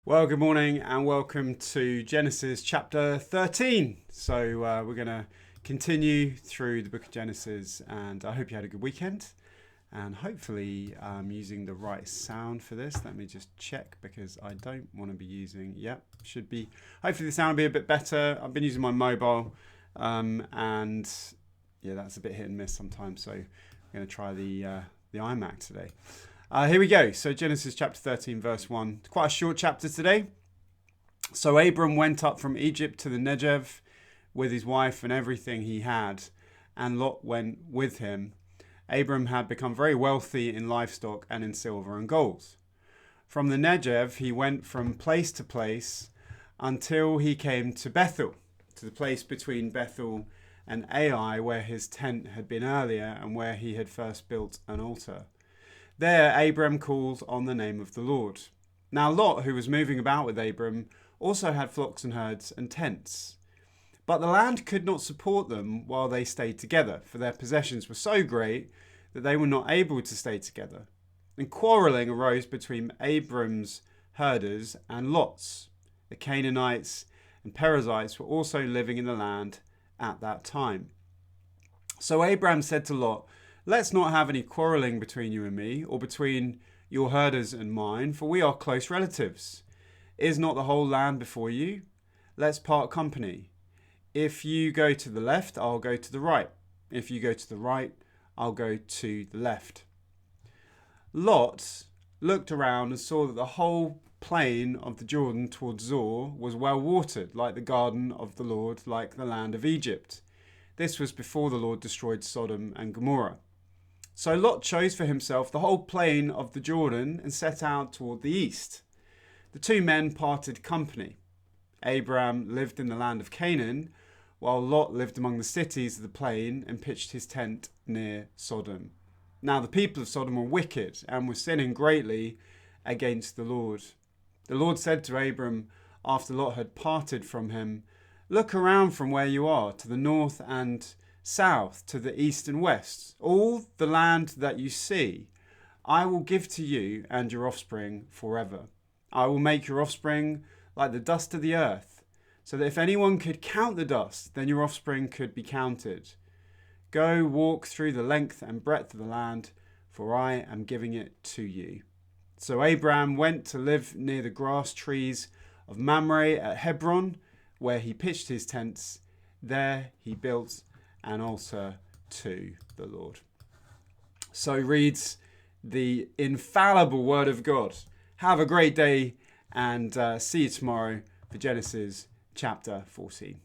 Well, good morning and welcome to Genesis chapter 13. So we're going to continue through the book of Genesis, and I hope you had a good weekend. And hopefully I'm using the right sound for this. Let me just check because I don't want to be using, should be. Hopefully the sound will be a bit better. I've been using my mobile and that's a bit hit and miss sometimes. So I'm going to try the iMac today. Here we go. So Genesis chapter 13, verse 1. It's quite a short chapter today. So Abram went up from Egypt to the Negev with his wife and everything he had, and Lot went with him. Abram had become very wealthy in livestock and in silver and gold. From the Negev, he went from place to place until he came to Bethel, to the place between Bethel and Ai, where his tent had been earlier and where he had first built an altar. There Abram called on the name of the Lord. Now Lot, who was moving about with Abram, also had flocks and herds and tents. But the land could not support them while they stayed together, for their possessions were so great that they were not able to stay together. And quarrelling arose between Abram's herders and Lot's. The Canaanites and Perizzites were also living in the land at that time. So Abram said to Lot, "Let's not have any quarrelling between you and me, or between your herders and mine, for we are close relatives. Is not the whole land before you? Let's part company. If you go to the left, I'll go to the right. If you go to the right, I'll go to the left." Lot looked around and saw that the whole plain of the Jordan towards Zoar was well watered, like the garden of the Lord, like the land of Egypt. This was before the Lord destroyed Sodom and Gomorrah. So Lot chose for himself the whole plain of the Jordan and set out toward the east. The two men parted company. Abram lived in the land of Canaan, while Lot lived among the cities of the plain and pitched his tent near Sodom. Now the people of Sodom were wicked and were sinning greatly against the Lord. The Lord said to Abram, after Lot had parted from him, "Look around from where you are, to the north and south, to the east and west. All the land that you see, I will give to you and your offspring forever. I will make your offspring like the dust of the earth, so that if anyone could count the dust, then your offspring could be counted. Go walk through the length and breadth of the land, for I am giving it to you." So Abram went to live near the grass trees of Mamre at Hebron, where he pitched his tents. There he built an altar to the Lord. So reads the infallible word of God. Have a great day and see you tomorrow for Genesis chapter 14.